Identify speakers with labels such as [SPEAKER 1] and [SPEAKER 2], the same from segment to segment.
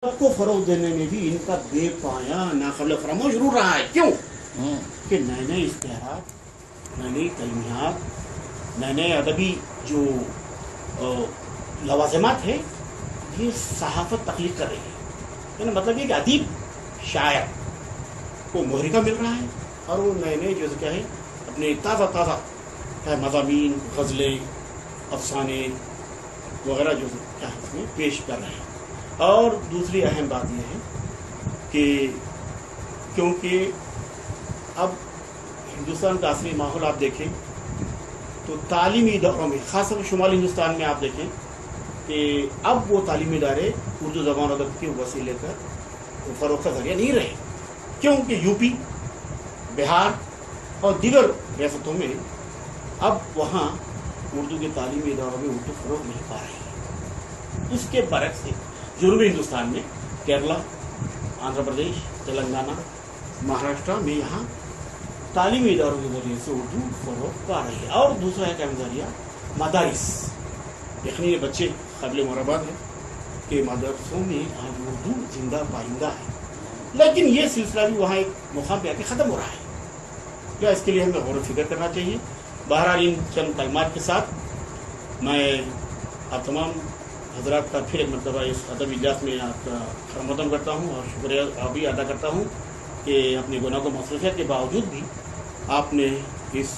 [SPEAKER 1] کو فروغ دینے میں بھی ان کا بے پایا ناقابل فراموش ضرور رہا ہے. کیوں کہ نئے نئے اشتہارات، نئی نئی تعلیمیات، نئے نئے ادبی جو لوازمات ہیں یہ صحافت تخلیق کر رہی ہے. یعنی مطلب یہ کہ ادیب شاعر کو محرکہ مل رہا ہے اور وہ نئے نئے جیسے کیا ہے اپنے تازہ مضامین، غزلیں، افسانے وغیرہ جو کیا ہے اس میں پیش کر رہے ہیں. اور دوسری اہم بات یہ ہے کہ کیونکہ اب ہندوستان کا عصری ماحول آپ دیکھیں تو تعلیمی اداروں میں، خاص طور پر شمالی ہندوستان میں آپ دیکھیں کہ اب وہ تعلیمی ادارے اردو زبان ادب کے وسیلے کر فروغ کا ذریعہ نہیں رہے. کیونکہ یو پی، بہار اور دیگر ریاستوں میں اب وہاں اردو کے تعلیمی اداروں میں اردو فروغ نہیں پا رہی ہے. اس کے برعکس جنوبی ہندوستان میں کیرلا، آندھرا پردیش، تلنگانہ، مہاراشٹر میں یہاں تعلیمی اداروں کے ذریعے سے اردو فروغ پا رہی ہے. اور دوسرا ہے اہم ذریعہ مدارس. یقینی بچے قابل مربات ہیں کہ مدرسوں میں آج اردو زندہ پائندہ ہے، لیکن یہ سلسلہ بھی وہاں ایک مقام پہ آ کے ختم ہو رہا ہے. کیا اس کے لیے ہمیں غور و فکر کرنا چاہیے. بہرحال ان چند کلمات کے ساتھ میں آپ تمام حضرات کا پھر ایک مرتبہ اس ادبی اجلاس میں آپ کا خدمت کرتا ہوں اور شکریہ بھی ادا کرتا ہوں کہ اپنے گناہ و مصروفیت کے باوجود بھی آپ نے اس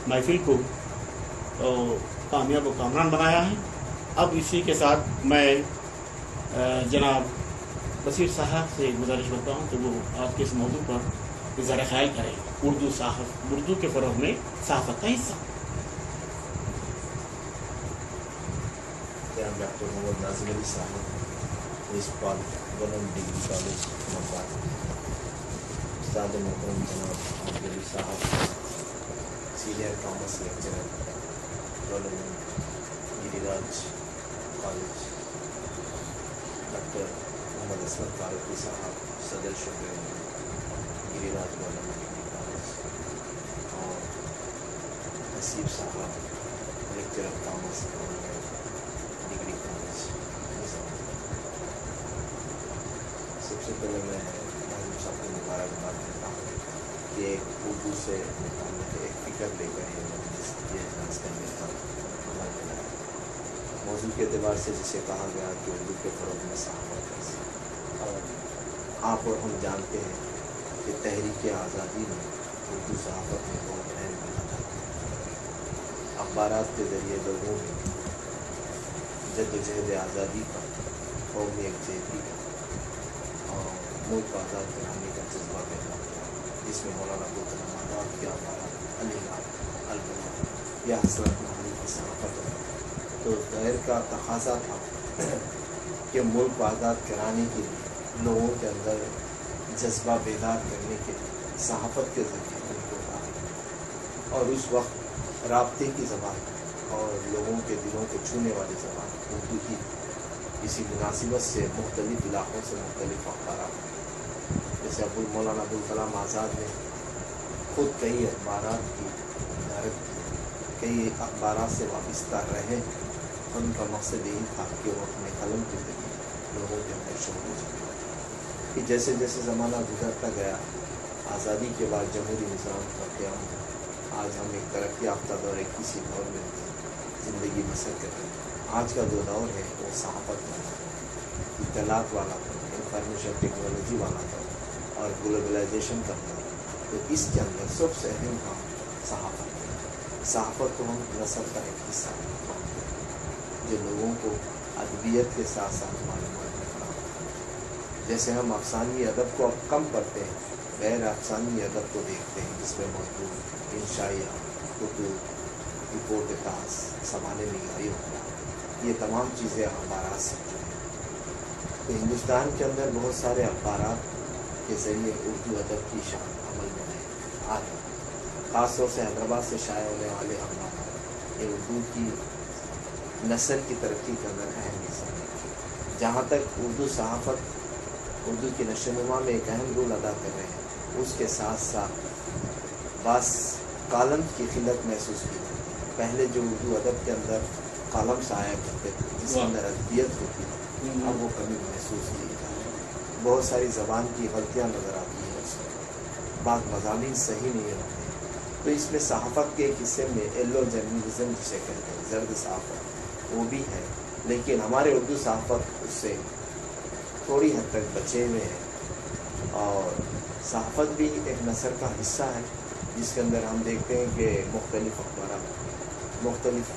[SPEAKER 1] محفل کو کامیاب و کامران بنایا ہے. اب اسی کے ساتھ میں جناب بصیر صاحب سے گزارش کرتا ہوں کہ وہ آپ کے اس موضوع پر اظہار خیال کریں. اردو کے فروغ میں صحافت کا حصہ.
[SPEAKER 2] ڈاکٹر محمد ناظم علی صاحب، principal government degree college Mumbai, استاد محترم جناب عبد علی صاحب، سینئر کامرس لیکچرر گورنمنٹ گری راج کالج، ڈاکٹر محمد اسمت فاروقی صاحب، صدر شعبہ گری راج گورنمنٹ ڈگری کالج، اور نصیر صاحب، لیکچرر کامرس ڈگری کالج. سب سے پہلے میں ناظم صاحب کو مبارکباد دیتا ہوں کہ ایک اردو سے متعلق ایک فکر لے کر یہ اجلاس کرنے کا عمل بنایا. موضوع کے اعتبار سے جسے کہا گیا کہ اردو کے فروغ میں صحافت کیسے، اور آپ اور ہم جانتے ہیں کہ تحریک آزادی میں اردو صحافت میں بہت اہم کردار ہے. اخبارات کے ذریعے لوگوں میں جد و جہد آزادی کا، قومی یکجہتی کا اور ملک کو آزاد کرانے کا جذبہ پیدا کیا، جس میں مولانا ابوالکلام آزاد کے اخبارات علی راج، البنا یا حسرت محلی کی صحافت ہے. تو ظاہر کا تقاضا تھا کہ ملک کو آزاد کرانے کے لیے لوگوں کے اندر جذبہ بیدار کرنے کے لیے صحافت کے ذریعے ان کو اور اس وقت رابطے کی زبان اور لوگوں کے دلوں کو چھونے والی زبان اردو کی. اسی مناسبت سے مختلف علاقوں سے مختلف اخبارات، جیسے مولانا ابوالکلام آزاد نے خود کئی اخبارات کی ادارت کی، کئی اخبارات سے وابستہ رہے. ان کا مقصد یہی تھا کہ وہ اپنے قلم کے ذریعے لوگوں کے اندر شعور جگائے کہ جیسے جیسے زمانہ گزرتا گیا، آزادی کے بعد جمہوری نظام کا قیام ہوا. آج ہم ایک ترقی یافتہ دور کسی دور میں زندگی بسر کر رہے ہیں. آج کا جو دور ہے وہ صحافت والا، اطلاعات والا دور، انفارمیشن ٹیکنالوجی والا دور اور گلوبلائزیشن کا دور. تو اس کے اندر سب سے اہم کام صحافت ہے. صحافت کو ہم نثر کا ایک حصہ مانتے ہیں جو لوگوں کو ادبیت کے ساتھ ساتھ معلومات میں فراہم کرتا ہے. جیسے ہم افسانوی ادب کو اب کم پڑھتے ہیں، غیر افسانوی ادب کو دیکھتے ہیں جس میں مضمون، انشائیہ، خطوط، رپورٹ خاص، سوانح نگاری ہوتا ہے. یہ تمام چیزیں اخبارات سے جڑی ہیں. تو ہندوستان کے اندر بہت سارے اخبارات کے ذریعے اردو ادب کی شان عمل میں آ رہی ہے. خاص طور سے حیدرآباد سے شائع ہونے والے اخبارات یہ اردو کی نثر کی ترقی کے اندر اہم حصہ ہے. جہاں تک اردو صحافت اردو کی نشو و نما میں ایک اہم رول ادا کر رہے ہیں، اس کے ساتھ ساتھ بعض کالم کی قلت محسوس کی جاتی ہے. پہلے جو اردو ادب کے اندر کالم شائع کرتے تھے جس کے اندر ادبیت ہوتی تھی، اب وہ کمی محسوس نہیں کر رہا. بہت ساری زبان کی غلطیاں نظر آتی ہیں اس میں, بعض مضامین صحیح نہیں ہوتے. تو اس میں صحافت کے ایک حصے میں ایلو جرنلزم جسے کہتے ہیں, زرد صحافت, وہ بھی ہے. لیکن ہمارے اردو صحافت اس سے تھوڑی حد تک بچے ہوئے ہیں. اور صحافت بھی ایک نثر کا حصہ ہے جس کے اندر ہم دیکھتے ہیں کہ مختلف اخبارات مختلف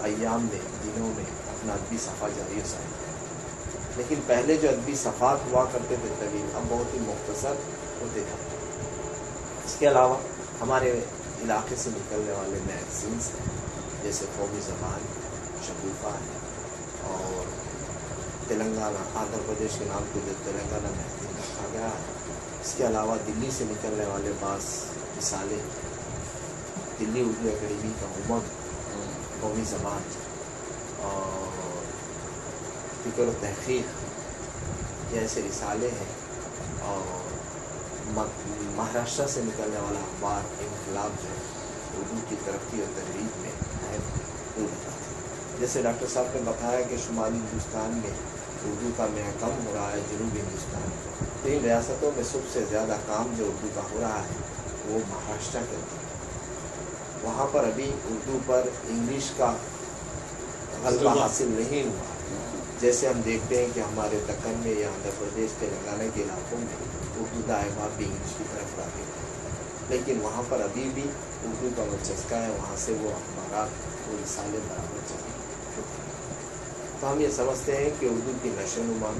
[SPEAKER 2] ایام میں, دنوں میں اپنا ادبی صفحہ جاری و ساری کرتے ہیں. لیکن پہلے جو ادبی صفحات ہوا کرتے تھے طویل, اب بہت ہی مختصر ہوتے جاتے ہیں. اس کے علاوہ ہمارے علاقے سے نکلنے والے میگزینس ہیں, جیسے قومی زبان, شگوفہ ہے, اور تلنگانہ, آندھرا پردیش کے نام کو جو تلنگانہ میگزین رکھا گیا ہے. اس کے علاوہ دلی سے نکلنے والے بعض مثالیں, دلی اردو اکیڈمی کا امنگ, قومی زبان, اور فکر و تحقیق جیسے رسالے ہیں. اور مہاراشٹر سے نکلنے والا اخبار انقلاب جو ہے اردو کی ترقی اور تحریک میں اہم بھومکا ہے. جیسے ڈاکٹر صاحب نے بتایا کہ شمالی ہندوستان میں اردو کا میعار کم ہو رہا ہے, جنوبی ہندوستان میں. تو ان ریاستوں میں سب سے زیادہ کام جو اردو کا ہو رہا ہے وہ مہاراشٹر کے اندر. وہاں پر ابھی اردو پر انگلش کا غلبہ حاصل نہیں ہوا. جیسے ہم دیکھتے ہیں کہ ہمارے دکن میں یا آندھرا پردیش تلنگانہ کے علاقوں میں اردو دائبہ بھی انگلش کی طرف راغب ہے. لیکن وہاں پر ابھی بھی اردو کا وہ چسکا ہے, وہاں سے وہ اخبارات, وہ رسالے برابر چلے. تو ہم یہ سمجھتے ہیں کہ اردو کی نشو و نما,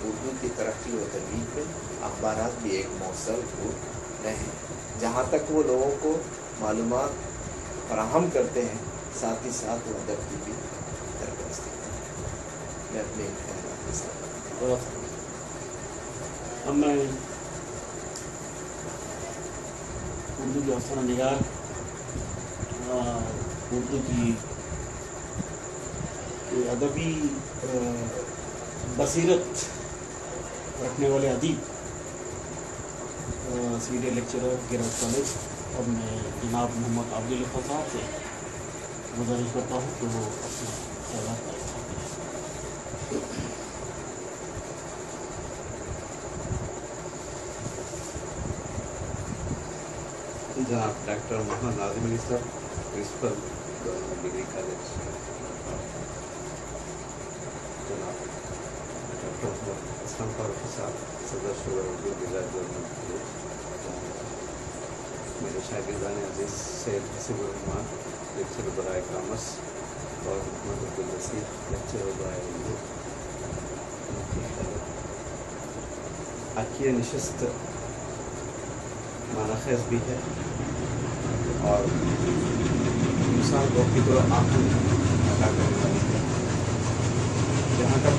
[SPEAKER 2] اردو کی ترقی و ترویج میں اخبارات بھی ایک مؤثر ہو رہے ہیں, جہاں تک وہ لوگوں کو معلومات فراہم کرتے ہیں, ساتھ ہی ساتھ وہ ادب کی بھی سرپرستی کرتے ہیں. میں اپنے خیالات کے ساتھ
[SPEAKER 1] اب میں اردو کی افسانہ نگار, اردو کی ادبی بصیرت رکھنے والے ادیب, سینئر لیکچرر گیراج کالج, اور میں جناب محمد عبد الفضل صاحب سے گزارش کرتا ہوں کہ وہ اپنے خیالات کا اظہار کریں.
[SPEAKER 3] جناب ڈاکٹر محمد ناظم علی صاحب, پرنسپل گورنمنٹ ڈگری کالج. جناب ڈاکٹر محمد اسلم فاروقی صاحب, صدر شعبہ اردو گجرات گورنمنٹ کالج. میرے شاگردان عزیز سید حسیب الرحمان, لیکچر برائے کامرس, اور محمد عبدالرسید, لیکچر برائے اردو. آج کی نشست معنی خیز بھی ہے اور انسان کو فکر و آنکھیں عطا کرنے والی ہے. جہاں تک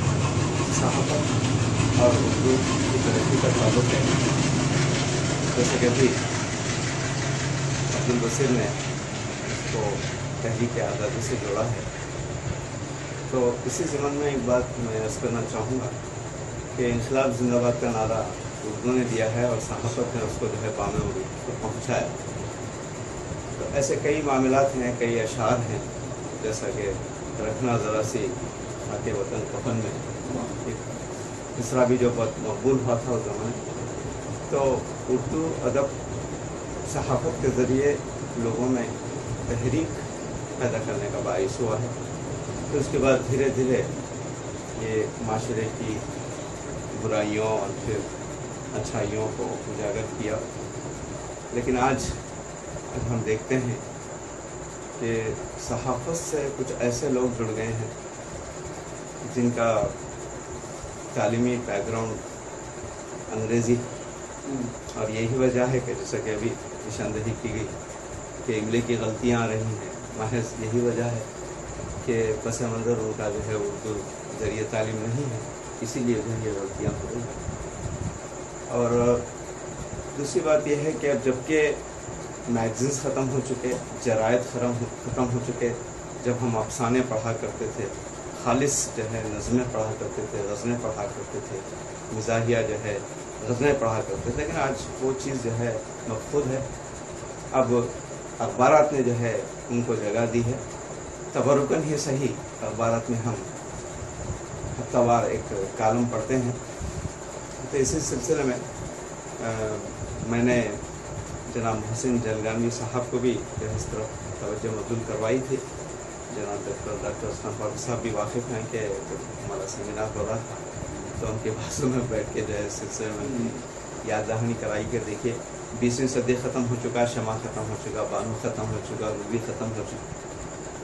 [SPEAKER 3] صحافت اور اردو کی ترقی کا تعلق ہے, جیسے کہ ابھی عبدالبصیر نے اس کو تحریک آزادی سے جوڑا ہے, تو اسی ضمن میں ایک بات میں عرض کرنا چاہوں گا کہ انقلاب زندہ باد کا نعرہ اردو نے دیا ہے اور صحافت نے اس کو جو ہے پام عروج پر پہنچایا. تو ایسے کئی معاملات ہیں, کئی اشعار ہیں, جیسا کہ رکھنا ذرا سی آتے وطن کفن میں, ایک مصرع بھی جو بہت مقبول ہوا تھا اس زمانے. تو اردو ادب صحافت کے ذریعے لوگوں میں تحریک پیدا کرنے کا باعث ہوا ہے. تو اس کے بعد دھیرے دھیرے یہ معاشرے کی برائیوں اور پھر اچھائیوں کو اجاگر کیا. لیکن آج ہم دیکھتے ہیں کہ صحافت سے کچھ ایسے لوگ جڑ گئے ہیں جن کا تعلیمی بیک گراؤنڈ انگریزی, اور یہی وجہ ہے کہ جیسا کہ ابھی نشاندہی کی گئی کہ املے کی غلطیاں آ رہی ہیں, محض یہی وجہ ہے کہ پس منظر ان کا جو ہے اردو ذریعہ تعلیم نہیں ہے, اسی لیے جو ہے یہ غلطیاں ہو رہی ہیں. اور دوسری بات یہ ہے کہ اب جب کہ میگزینس ختم ہو چکے, جرائد ختم ہو چکے, جب ہم افسانے پڑھا کرتے تھے, خالص جو ہے نظمیں پڑھا کرتے تھے, غزلیں پڑھا کرتے تھے, مزاحیہ جو ہے غزلیں پڑھا کرتے تھے, لیکن آج وہ چیز جو ہے مفقود ہے. اب اخبارات نے جو ہے ان کو جگہ دی ہے. تبرکن ہی صحیح اخبارات میں ہم ہفتہ وار ایک کالم پڑھتے ہیں. تو اسی سلسلے میں میں نے جناب محسن جلگانی صاحب کو بھی جو اس طرف توجہ مبذول کروائی تھی. جناب ڈاکٹر عثمان فاروق صاحب بھی واقف ہیں کہ ہمارا سیمینار ہو رہا تھا تو ان کے بازو میں بیٹھ کے جو ہے اس سلسلے میں یاد دہانی کرائی کہ دیکھیے 20ویں صدی ختم ہو چکا، شمع ختم ہو چکا، بانو ختم ہو چکا، روبی ختم ہو چکا.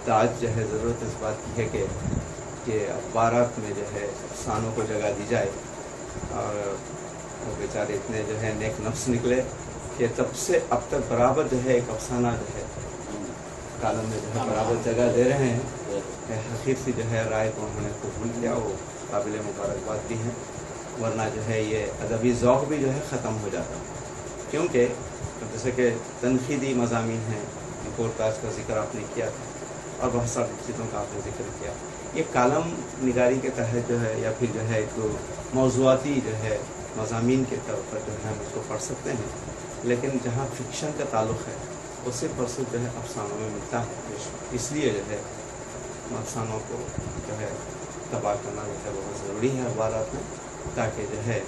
[SPEAKER 3] تو آج جو ہے ضرورت اس بات کی ہے کہ اخبارات میں جو ہے افسانوں کو جگہ دی جائے. اور وہ بیچارے اتنے جو ہے نیک نفس نکلے کہ تب سے اب تک برابر جو ہے ایک افسانہ جو ہے کالم میں جو ہے برابر جگہ دے رہے ہیں. حقیقی جو ہے رائے کو انہوں نے قبول کیا، وہ قابل مبارکباد بھی ہیں. ورنہ جو ہے یہ ادبی ذوق بھی جو ہے ختم ہو جاتا ہے. کیونکہ جیسے کہ تنقیدی مضامین ہیں، رپورٹاج کا ذکر آپ نے کیا تھا اور بہت ساری چیزوں کا آپ نے ذکر کیا. یہ کالم نگاری کے تحت جو ہے یا پھر جو ہے ایک موضوعاتی جو ہے مضامین کے طور پر جو ہے ہم اس کو پڑھ سکتے ہیں. لیکن جہاں فکشن کا تعلق ہے وہ صرف اور صرف جو ہے افسانوں میں ملتا ہے. اس لیے جو ہے افسانوں کو جو ہے تباہ کرنا جو ہے بہت ضروری ہے اخبارات میں، تاکہ جو ہے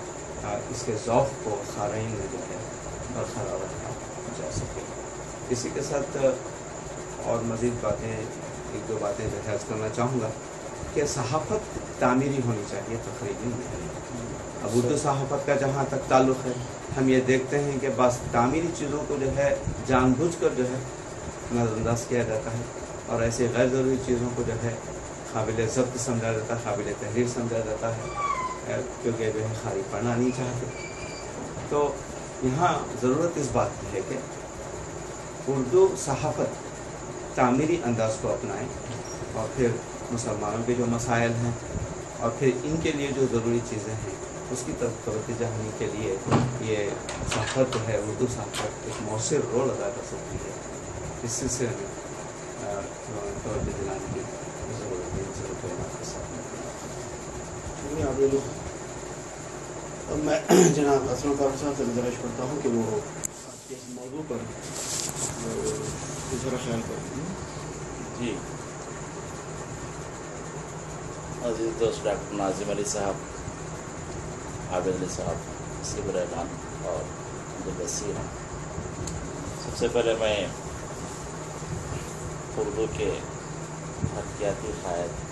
[SPEAKER 3] اس کے ذوق کو قارئین میں جو ہے برقرار رکھا جا سکے. اسی کے ساتھ اور مزید باتیں، ایک دو باتیں جو ہے عرض کرنا چاہوں گا کہ صحافت تعمیری ہونی چاہیے، تخریبی نہیں. اب اردو صحافت کا جہاں تک تعلق ہے ہم یہ دیکھتے ہیں کہ بس تعمیری چیزوں کو جو ہے جان بوجھ کر جو ہے نظر انداز کیا جاتا ہے اور ایسے غیر ضروری چیزوں کو جو ہے قابل ضبط سمجھا جاتا ہے، قابل تحریر سمجھا جاتا ہے، کیونکہ جو ہے خالی پڑھنا نہیں چاہتے. تو یہاں ضرورت اس بات کی ہے کہ اردو صحافت تعمیری انداز کو اپنائیں اور پھر مسلمانوں کے جو مسائل ہیں اور پھر ان کے لیے جو ضروری چیزیں ہیں اس کی طرف توجہ دہانی کے لیے یہ صحافت جو ہے اردو صحافت ایک مؤثر رول ادا کر سکتی ہے. اس سلسلے میں توجہ دلانے کی ضرورت ہے.
[SPEAKER 1] آپ لوگ اب میں جناب اسلم فاروق صاحب سے گزارش کرتا ہوں کہ وہ آپ کے اس موضوع پر ذرا خیال کریں.
[SPEAKER 4] جی عزیز دوست ڈاکٹر ناظم علی صاحب، عابد علی صاحب، نصیب الرحمان اور عبدالبصیر، سب سے پہلے میں اردو کے حقیقی قائد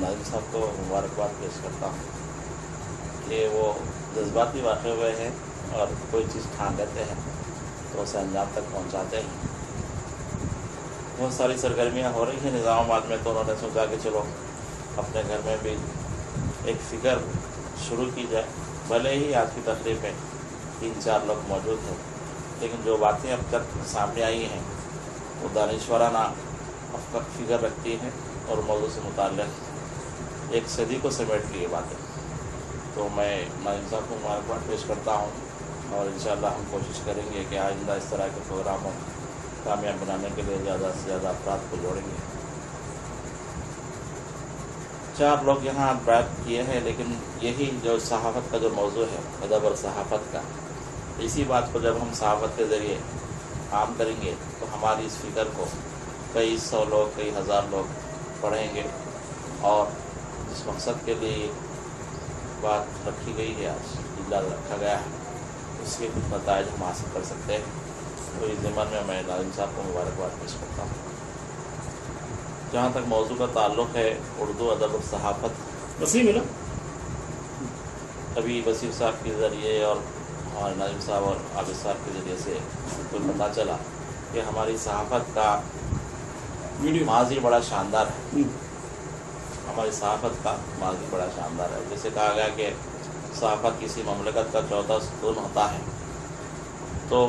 [SPEAKER 4] ناظم صاحب کو مبارکباد پیش کرتا ہوں کہ وہ جذباتی واقع ہوئے ہیں اور کوئی چیز ٹھان لیتے ہیں تو اسے انجام تک پہنچاتے ہیں. بہت ساری سرگرمیاں ہو رہی ہیں نظام آباد میں، تو انہوں نے سوچا کہ چلو اپنے گھر میں بھی ایک فکر شروع کی جائے. بھلے ہی آج کی تقریب میں 3-4 لوگ موجود ہیں، لیکن جو باتیں اب تک سامنے آئی ہیں وہ دانشورانہ فکر رکھتی ہیں اور موضوع سے متعلق ایک صدی کو سمیٹ لی باتیں. تو میں ناظم صاحب کو مبارکباد پیش کرتا ہوں اور انشاءاللہ ہم کوشش کریں گے کہ آئندہ اس طرح کے پروگراموں کامیاب بنانے کے لیے زیادہ سے زیادہ افراد کو جوڑیں گے. 4 لوگ یہاں بات کیے ہیں، لیکن یہی جو صحافت کا جو موضوع ہے ادب اور صحافت کا، اسی بات کو جب ہم صحافت کے ذریعے عام کریں گے تو ہماری اس فکر کو کئی 100 لوگ، کئی 1000 لوگ پڑھیں گے اور جس مقصد کے لیے بات رکھی گئی ہے، آج اجلاس رکھا گیا ہے، اس کے کچھ نتائج ہم حاصل کر سکتے ہیں. تو اس ضمن میں ناظم صاحب کو مبارکباد پیش کرتا ہوں. جہاں تک موضوع کا تعلق ہے اردو ادب اور صحافت،
[SPEAKER 1] وسیع ملا
[SPEAKER 4] ابھی وسیم صاحب کے ذریعے اور ہمارے ناظم صاحب اور عابد صاحب کے ذریعے سے کوئی پتہ چلا کہ ہماری صحافت کا ماضی بڑا شاندار ہے. ہماری صحافت کا ماضی بڑا شاندار ہے. جیسے کہا گیا کہ صحافت کسی مملکت کا 14 ستون ہوتا ہے، تو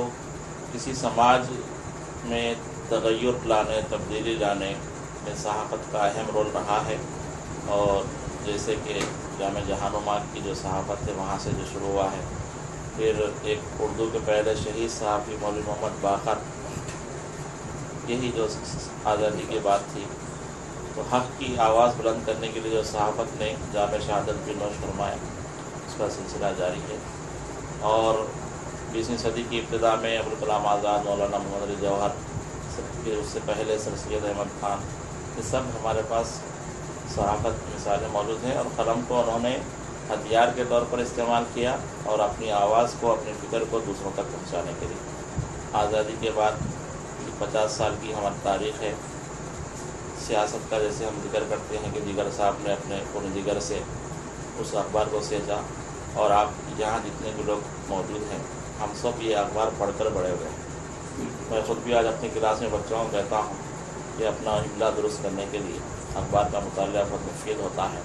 [SPEAKER 4] کسی سماج میں تغیر لانے، تبدیلی لانے میں صحافت کا اہم رول رہا ہے. اور جیسے کہ جامع جہانما کی جو صحافت ہے وہاں سے جو شروع ہوا ہے، پھر ایک اردو کے پہلے شہید صحافی مولوی محمد باقر، یہی جو آزادی کی بات تھی تو حق کی آواز بلند کرنے کے لیے جو صحافت نے جامع شہادت بھی نوش فرمایا، اس کا سلسلہ جاری ہے. اور 20ویں صدی کی ابتدا میں ابوالکلام آزاد، مولانا محمد علی جوہر، پھر اس سے پہلے سر سید احمد خان، یہ سب ہمارے پاس صحافت کی مثالیں موجود ہیں، اور قلم کو انہوں نے ہتھیار کے طور پر استعمال کیا اور اپنی آواز کو، اپنی فکر کو دوسروں تک پہنچانے کے لیے۔ آزادی کے بعد 50 سال کی ہماری تاریخ ہے۔ سیاست کا جیسے ہم ذکر کرتے ہیں کہ جگر صاحب نے اپنے پورے جگر سے اس اخبار کو سینچا، اور آپ یہاں جتنے بھی لوگ موجود ہیں ہم سب یہ اخبار پڑھ کر بڑے ہوئے ہیں۔ میں خود بھی آج اپنی کلاس میں بچوں کو کہتا ہوں کہ اپنا املا درست کرنے کے لیے اخبار کا مطالعہ بہت مفید ہوتا ہے،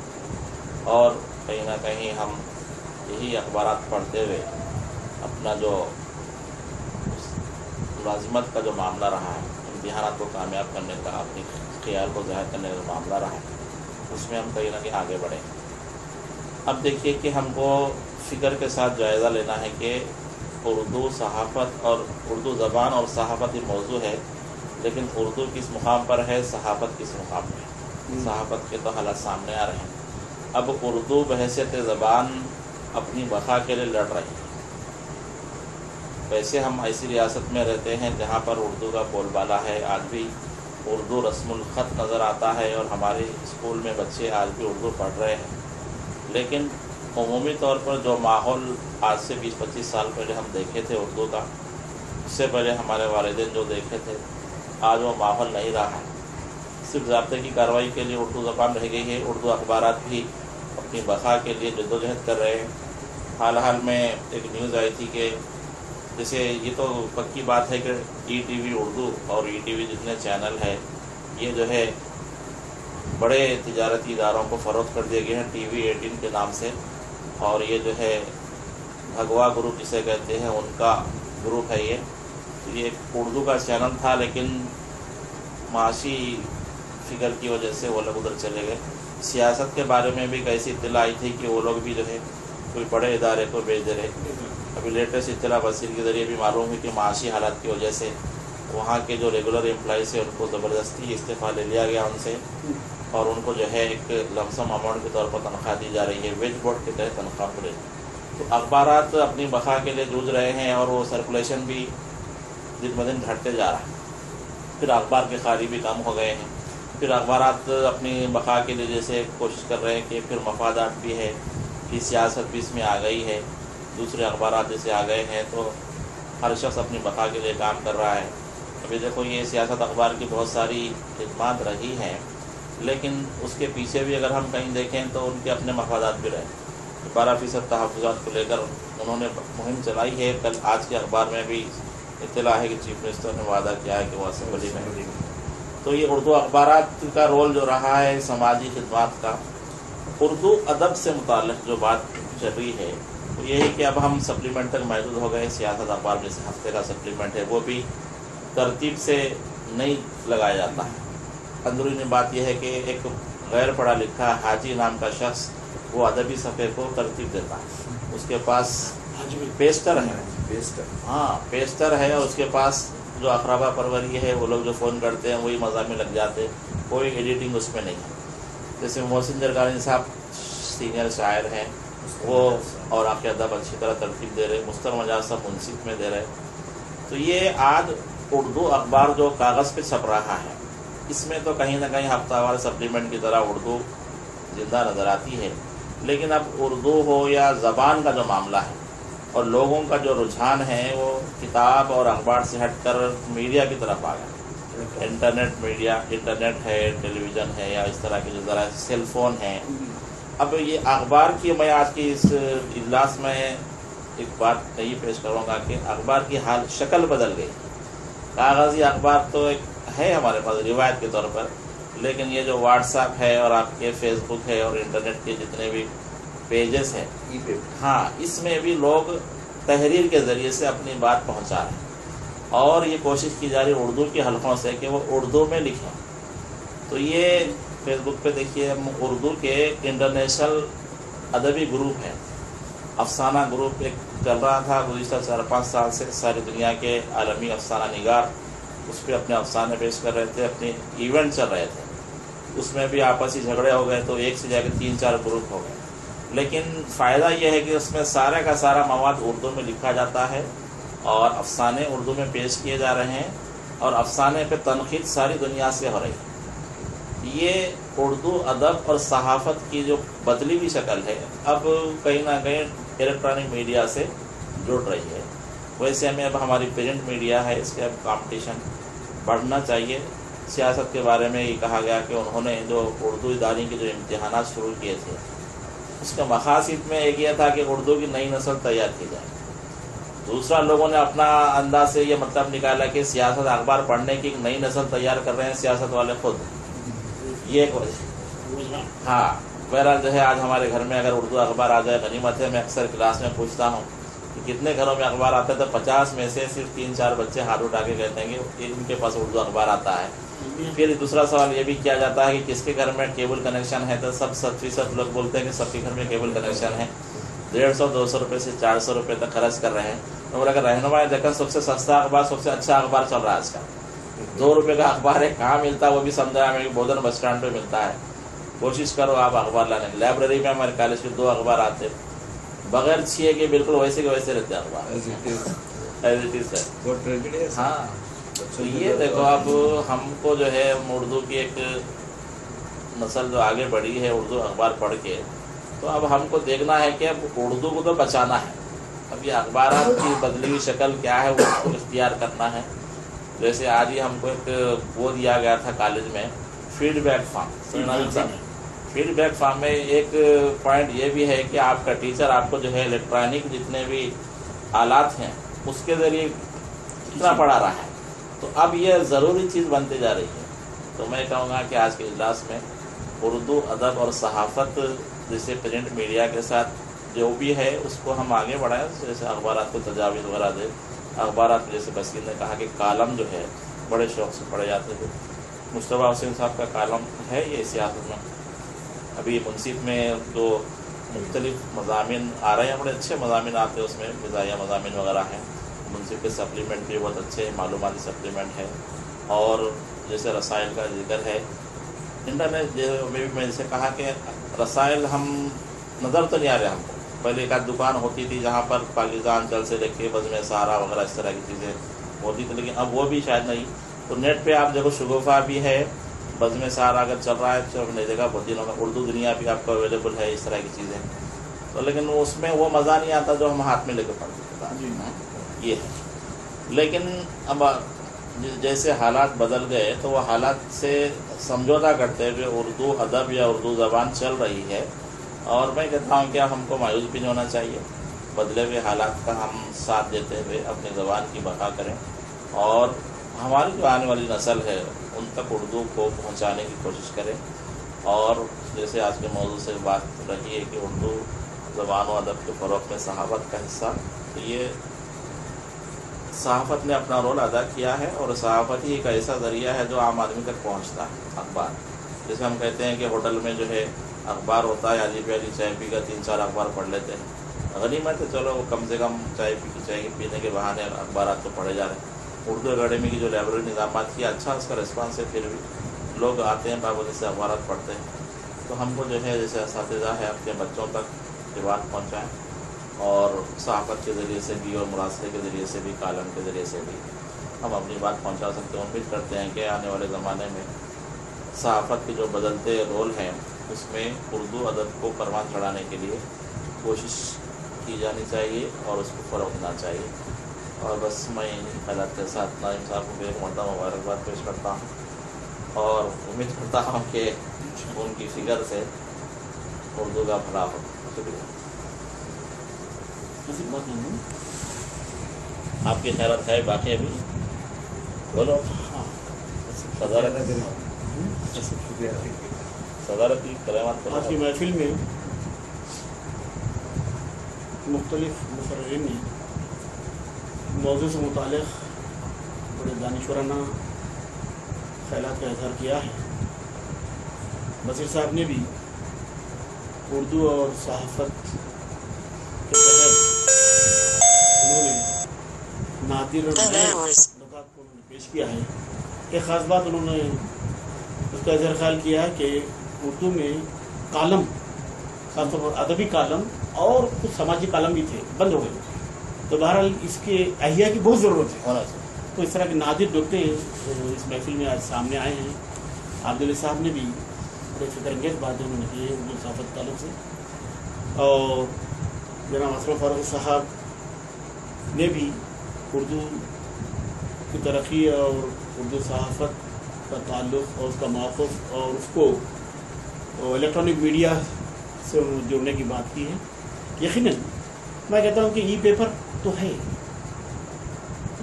[SPEAKER 4] اور کہیں نہ کہیں ہم یہی اخبارات پڑھتے ہوئے اپنا جو ملازمت کا جو معاملہ رہا ہے، امتحانات کو کامیاب کرنے کا، اپنی خیال کو ظاہر کرنے کا معاملہ رہا ہے، اس میں ہم کہیں نہ کہیں آگے بڑھیں۔ اب دیکھیے کہ ہم کو فکر کے ساتھ جائزہ لینا ہے کہ اردو صحافت اور اردو زبان اور صحافت یہ موضوع ہے، لیکن اردو کس مقام پر ہے، صحافت کس مقام پر ہے۔ صحافت کے تو حالات سامنے آ رہے ہیں۔ اب اردو بحیثیت زبان اپنی بقا کے لیے لڑ رہی ہے۔ ویسے ہم ایسی ریاست میں رہتے ہیں جہاں پر اردو کا بول بالا ہے، آج بھی اردو رسم الخط نظر آتا ہے، اور ہمارے اسکول میں بچے آج بھی اردو پڑھ رہے ہیں، لیکن عمومی طور پر جو ماحول آج سے 20-25 سال پہلے ہم دیکھے تھے اردو کا، اس سے پہلے ہمارے والدین جو دیکھے تھے، آج وہ ماحول نہیں رہا ہے۔ صرف ضابطے کی کارروائی کے لیے اردو زبان رہ گئی ہے، اردو اخبارات بھی اپنی بقا کے لیے جدوجہد کر رہے ہیں۔ حال میں ایک نیوز آئی تھی کہ جیسے یہ تو پکی بات ہے کہ ای ٹی وی اردو اور ای ٹی وی جتنے چینل ہے، یہ جو ہے بڑے تجارتی اداروں کو فروخت کر دیے گئے ہیں ٹی وی 18 کے نام سے، اور یہ جو ہے بھگوا گروپ جسے کہتے ہیں ان کا گروپ ہے یہ ایک اردو کا چینل تھا، لیکن معاشی فکر کی وجہ سے وہ لوگ ادھر چلے گئے۔ سیاست کے بارے میں بھی ایسی اطلاع آئی تھی کہ وہ لوگ بھی جو ہے کوئی بڑے ادارے کو بھیج دے رہے۔ ابھی لیٹسٹ اطلاع وزیر کے ذریعے بھی معلوم ہوئی کہ معاشی حالات کی وجہ سے وہاں کے جو ریگولر امپلائیز ہیں ان کو زبردستی استعفیٰ لے لیا گیا ان سے، اور ان کو جو ہے ایک لمسم اماؤنٹ کے طور پر تنخواہ دی جا رہی ہے، ویج بورڈ کے تحت تنخواہ ملے۔ تو اخبارات اپنی بقا کے لیے جوجھ رہے ہیں، اور وہ سرکولیشن بھی دن بدن گھٹتے جا رہا ہے۔ پھر اخبار کے قاری بھی کم ہو گئے ہیں، پھر اخبارات اپنی بقا کے لیے جیسے کوشش کر رہے ہیں کہ پھر مفادات بھی ہے کہ سیاست بھی اس میں آ گئی ہے، دوسرے اخبارات جیسے آ گئے ہیں، تو ہر شخص اپنی بقا کے لیے کام کر رہا ہے۔ ابھی دیکھو یہ سیاست اخبار کی بہت ساری خدمات رہی ہیں، لیکن اس کے پیچھے بھی اگر ہم کہیں دیکھیں تو ان کے اپنے مفادات بھی رہے۔ 12% تحفظات کو لے کر انہوں نے مہم چلائی ہے۔ کل آج کے اخبار میں بھی اطلاع ہے کہ چیف منسٹر نے وعدہ کیا ہے کہ وہ اسمبلی میں۔ تو یہ اردو اخبارات کا رول جو رہا ہے سماجی خدمات کا۔ اردو ادب سے متعلق جو بات چل رہی ہے وہ یہ ہے کہ اب ہم سپلیمنٹ تک محدود ہو گئے۔ سیاست اخبار جیسے ہفتے کا سپلیمنٹ ہے وہ بھی ترتیب سے نہیں لگایا جاتا ہے۔ اندرونی بات یہ ہے کہ ایک غیر پڑھا لکھا حاجی نام کا شخص وہ ادبی صفحے کو ترتیب دیتا ہے، اس کے پاس پیسٹر ہے، پیسٹر ہے، اور اس کے پاس جو اقربا پروری ہے وہ لوگ جو فون کرتے ہیں وہی مضامین لگ جاتے ہیں، کوئی ایڈیٹنگ اس میں نہیں ہے۔ جیسے محسن جرگانی صاحب سینئر شاعر ہیں، وہ اور آپ کے ادب اچھی طرح ترتیب دے رہے، مستر مجاز صاحب منصف میں دے رہے۔ تو یہ آج اردو اخبار جو کاغذ پہ چھپ رہا ہے، اس میں تو کہیں نہ کہیں ہفتہ وار سپلیمنٹ کی طرح اردو زندہ نظر آتی ہے، لیکن اب اردو ہو یا زبان کا جو معاملہ ہے اور لوگوں کا جو رجحان ہے وہ کتاب اور اخبار سے ہٹ کر میڈیا کی طرف آ گیا۔ انٹرنیٹ میڈیا، انٹرنیٹ ہے، ٹیلی ویژن ہے، یا اس طرح کے جو ذرائع، سیل فون ہیں۔ اب یہ اخبار کی میں آج کی اس اجلاس میں ایک بات نئی پیش کروں گا کہ اخبار کی حال شکل بدل گئی۔ کاغذی اخبار تو ایک ہے ہمارے پاس روایت کے طور پر، لیکن یہ جو واٹس ایپ ہے اور آپ کے فیس بک ہے اور انٹرنیٹ کے جتنے بھی پیجز ہیں، ہاں، اس میں بھی لوگ تحریر کے ذریعے سے اپنی بات پہنچا رہے ہیں، اور یہ کوشش کی جا رہی ہے اردو کے حلقوں سے کہ وہ اردو میں لکھیں۔ تو یہ فیس بک پہ دیکھیے، اردو کے انٹرنیشنل ادبی گروپ ہیں، افسانہ گروپ ایک چل رہا تھا گزشتہ 4-5 سال سے، ساری دنیا کے عالمی افسانہ نگار اس پہ اپنے افسانے پیش کر رہے تھے، اپنے ایونٹ چل رہے تھے، اس میں بھی آپسی جھگڑے ہو گئے تو ایک سے جا کے 3-4 گروپ ہو گئے۔ لیکن فائدہ یہ ہے کہ اس میں سارا کا سارا مواد اردو میں لکھا جاتا ہے اور افسانے اردو میں پیش کیے جا رہے ہیں، اور افسانے پہ تنقید ساری دنیا سے ہو رہی ہے۔ یہ اردو ادب اور صحافت کی جو بدلی ہوئی شکل ہے اب کہیں نہ کہیں الیکٹرانک میڈیا سے جڑ رہی ہے. ویسے ہمیں اب ہماری پرنٹ میڈیا ہے اس کے اب کمپٹیشن بڑھنا چاہیے. سیاست کے بارے میں یہ کہا گیا کہ انہوں نے جو اردو اداری کے جو امتحانات شروع کیے تھے اس کا مقاصد میں ایک یہ تھا کہ اردو کی نئی نسل تیار کی جائے. دوسرا لوگوں نے اپنا انداز سے یہ مطلب نکالا کہ سیاست اخبار پڑھنے کی ایک نئی نسل تیار کر رہے ہیں سیاست والے خود. یہ ایک وجہ. ہاں بہرحال جو ہے آج ہمارے گھر میں اگر اردو اخبار آ جائے غنیمت ہے. میں اکثر کلاس میں پوچھتا ہوں کہ کتنے گھروں میں اخبار آتا ہے تو 50 میں سے صرف 3-4 بچے ہاتھ اٹھا کے کہتے ہیں کہ ان کے پاس اردو اخبار آتا ہے. پھر دوسرا سوال یہ بھی کیا جاتا ہے کہ کس کے گھر میں کیبل کنیکشن ہے تو سب 70% لوگ بولتے ہیں کہ سب کے گھر میں کیبل کنیکشن ہے. 150-200 روپے سے 400 روپے تک خرچ کر رہے ہیں. اور اگر رہنما دیکھا سب سے سستا اخبار سب سے اچھا اخبار چل رہا ہے آج کا 2 روپے کا اخبار ہے. کہاں ملتا ہے وہ بھی سمجھا ہمیں بودن بس اسٹینڈ پہ ملتا ہے. کوشش کرو آپ اخبار لانے. لائبریری میں ہمارے کالج کے 2 اخبار آتے بغیر چھیے کے بالکل ویسے کے ویسے رہتے اخبار ایز اٹ از ہے. ہاں تو یہ دیکھو اب ہم کو جو ہے اردو کی ایک نسل جو آگے بڑھی ہے اردو اخبار پڑھ کے تو اب ہم کو دیکھنا ہے کہ اب اردو کو تو بچانا ہے. اب یہ اخبارات کی بدلی ہوئی شکل کیا ہے اس کو اختیار کرنا ہے. جیسے آج ہی ہم کو ایک وہ دیا گیا تھا کالج میں feedback form. Feedback form میں ایک پوائنٹ یہ بھی ہے کہ آپ کا ٹیچر آپ کو جو ہے الیکٹرانک جتنے بھی آلات ہیں اس کے ذریعے کتنا پڑھا رہا ہے. تو اب یہ ضروری چیز بنتی جا رہی ہے. تو میں کہوں گا کہ آج کے اجلاس میں اردو ادب اور صحافت جیسے پرنٹ میڈیا کے ساتھ جو بھی ہے اس کو ہم آگے بڑھائیں. جیسے اخبارات کو تجاویز وغیرہ دے. اخبارات جیسے بشیر نے کہا کہ کالم جو ہے بڑے شوق سے پڑھے جاتے تھے. مصطفیٰ حسین صاحب کا کالم ہے یہ سیاست میں. ابھی منصف میں جو مختلف مضامین آ رہے ہیں بڑے اچھے مضامین آتے ہیں اس میں غذائیہ مضامین وغیرہ ہیں. منصف کے سپلیمنٹ بھی بہت اچھے معلوماتی سپلیمنٹ ہے. اور جیسے رسائل کا ذکر ہے انٹرنیٹ میں بھی میں جیسے کہا کہ رسائل ہم نظر تو نہیں آ رہے ہم کو. پہلے ایک آدھ دکان ہوتی تھی جہاں پر پاکستان چل سے لے کے بزم سہارا وغیرہ اس طرح کی چیزیں ہوتی تھی لیکن اب وہ بھی شاید نہیں. تو نیٹ پہ آپ دیکھو شگوفہ بھی ہے بزم سہارا اگر چل رہا ہے تو نہیں دیکھا بہت دنوں میں اردو دنیا بھی آپ کو اویلیبل ہے اس طرح کی چیزیں. تو لیکن اس میں وہ مزہ نہیں آتا جو ہم ہاتھ میں لے کے پڑھتے تھے. یہ ہے لیکن اب جیسے حالات بدل گئے تو وہ حالات سے سمجھوتا کرتے ہوئے اردو ادب یا اردو زبان چل رہی ہے. اور میں کہتا ہوں کہ ہم کو مایوس بھی نہیں ہونا چاہیے. بدلے ہوئے حالات کا ہم ساتھ دیتے ہوئے اپنی زبان کی بقا کریں اور ہماری جو آنے والی نسل ہے ان تک اردو کو پہنچانے کی کوشش کریں. اور جیسے آج کے موضوع سے بات رہی ہے کہ اردو زبان و ادب کے فروغ میں صحافت کا حصہ. تو یہ صحافت نے اپنا رول ادا کیا ہے اور صحافت ہی ایک ایسا ذریعہ ہے جو عام آدمی تک پہنچتا ہے. اخبار جیسے ہم کہتے ہیں کہ ہوٹل میں جو ہے اخبار ہوتا ہے علی پیالی چائے پی کا 3-4 اخبار پڑھ لیتے ہیں. غنیمت ہے چلو کم سے کم چائے پینے کے بہانے اخبارات تو پڑھے جا رہے ہیں. اردو اکیڈمی کی جو لائبریری نظامات کی اچھا اس کا رسپانس ہے. پھر بھی لوگ آتے ہیں پابندی سے اخبارات پڑھتے ہیں. تو ہم کو جو ہے جیسے اساتذہ ہے اپنے بچوں تک یہ بات پہنچائیں اور صحافت کے ذریعے سے بھی اور مراسلے کے ذریعے سے بھی کالم کے ذریعے سے بھی ہم اپنی بات پہنچا سکتے ہیں. امید کرتے ہیں کہ آنے والے زمانے میں صحافت کے جو بدلتے رول ہیں اس میں اردو ادب کو پروان چڑھانے کے لیے کوشش کی جانی چاہیے اور اس کو فروغ دینا چاہیے. اور بس میں ان خیالات کے ساتھ نائم صاحب کو ایک مرتبہ مبارکباد پیش کرتا ہوں اور امید کرتا ہوں کہ ان کی فکر سے اردو کا بھلا ہو. شکریہ. آپ کی خیرات ہے باقی ابھی بولو. صدارت کی کلمات
[SPEAKER 1] آج کی محفل میں مختلف مقررین نے موضوع سے متعلق بڑے دانشورانہ خیالات کا اظہار کیا ہے. بشیر صاحب نے بھی اردو اور صحافت کے تحت انہوں نے نادر اور نئے نکات کو پیش کیا ہے. ایک خاص بات انہوں نے اس کا اظہار خیال کیا ہے کہ اردو میں کالم خاص طور پر ادبی کالم اور کچھ سماجی کالم بھی تھے بند ہو گئے. تو بہرحال اس کے احیاء کی بہت ضرورت ہے. تو اس طرح کے نادر نکتے اس محفل میں آج سامنے آئے ہیں عبداللہ صاحب نے بھی بڑے فکر انگیز باتیں انہوں نے کی ہے اردو صحافت کے تعلق سے، اور جناب اسلم فاروقی صاحب نے بھی اردو کی ترقی اور اردو صحافت کا تعلق اور اس کا موقف اور اس کو الیکٹرانک میڈیا سے جوڑنے کی بات کی ہے. یقیناً میں کہتا ہوں کہ ای پیپر تو ہے،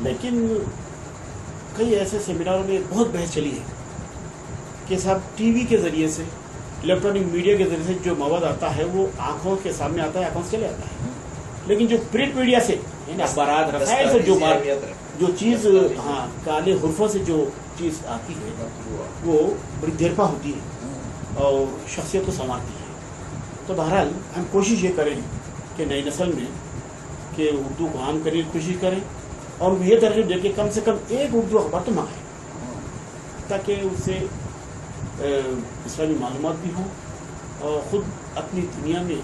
[SPEAKER 1] لیکن کئی ایسے سیمیناروں میں بہت بحث چلی ہے کہ صاحب ٹی وی کے ذریعے سے، الیکٹرانک میڈیا کے ذریعے سے جو مواد آتا ہے وہ آنکھوں کے سامنے آتا ہے، آنکھوں سے چلے آتا ہے، لیکن جو پرنٹ میڈیا سے یعنی اخبارات رسائل سے جو چیز کالے حرفوں سے جو چیز آتی ہے وہ بڑی دیر پا ہوتی ہے اور شخصیت کو سنوارتی ہے. تو بہرحال ہم کوشش یہ کریں کہ نئی نسل میں کہ اردو کو عام کرنے کی کوشش کریں اور یہ ترغیب دے کہ کم سے کم ایک اردو اخبار تو منگائیں تاکہ اس سے اسلامی معلومات بھی ہوں اور خود اپنی دنیا میں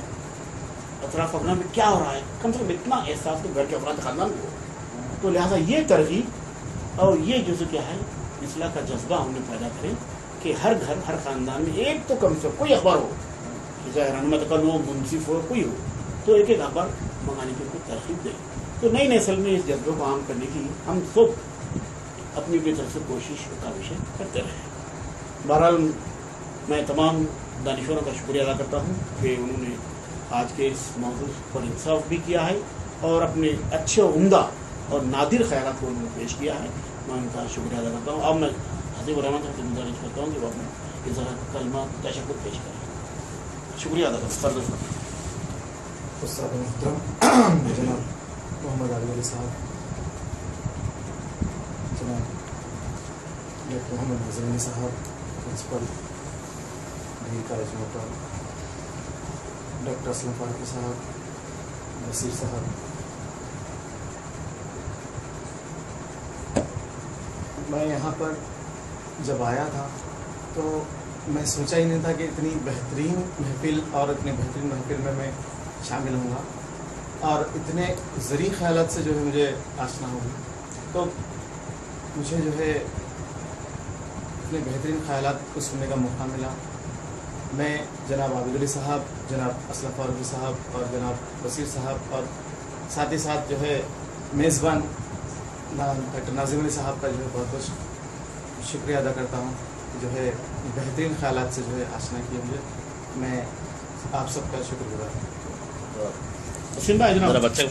[SPEAKER 1] اطراف اپنا میں کیا ہو رہا ہے کم سے کم اتنا احساس تو گھر کے افراد خاندان کو. تو لہٰذا یہ ترغیب اور یہ جو کیا ہے اصلاح کا جذبہ ہم نے پیدا کریں کہ ہر گھر ہر خاندان میں ایک تو کم سے کوئی اخبار ہو، چاہے رحمت قل ہو، منصف ہو، کوئی ہو، تو ایک ایک اخبار منگانے کی کوئی ترغیب دیں. تو نئی نسل میں اس جذبے کو عام کرنے کی ہم سب اپنی طرف سے کوشش اور کاوشیں کرتے رہیں. بہرحال میں تمام دانشوروں کا شکریہ ادا کرتا ہوں کہ انہوں نے آج کے اس موضوع پر انصاف بھی کیا ہے اور اپنے اچھے عمدہ اور نادر خیالات کو انہوں نے پیش کیا ہے. میں ان کا شکریہ ادا کرتا ہوں. اب میں حسیب الرحمان صاحب سے گزارش کرتا ہوں کہ وہ اپنے اظہار کلمہ تشکر پیش کریں. شکریہ ادا کرتا ہوں.
[SPEAKER 5] استاد محترم جناب محمد علی صاحب، جناب ڈاکٹر محمد نظرانی صاحب پرنسپل ڈگری کالج موٹا، ڈاکٹر اسلم فاروقی صاحب، بصیر صاحب، میں یہاں پر جب آیا تھا تو میں سوچا ہی نہیں تھا کہ اتنی بہترین محفل اور اتنی بہترین محفل میں شامل ہوں گا اور اتنے زرعی خیالات سے جو ہے مجھے آشنا ہوگی. تو مجھے جو ہے اتنے بہترین خیالات کو سننے کا موقع ملا. میں جناب عابد علی صاحب، جناب اسلم فاروقی صاحب اور جناب بصیر صاحب اور ساتھ ہی ساتھ جو ہے میزبان ڈاکٹر ناظم علی صاحب کا جو ہے بہت بہت شکریہ ادا کرتا ہوں کہ جو ہے بہترین خیالات سے جو ہے آشنا کیے مجھے. میں آپ سب کا شکر گزار ہوں.
[SPEAKER 1] بچے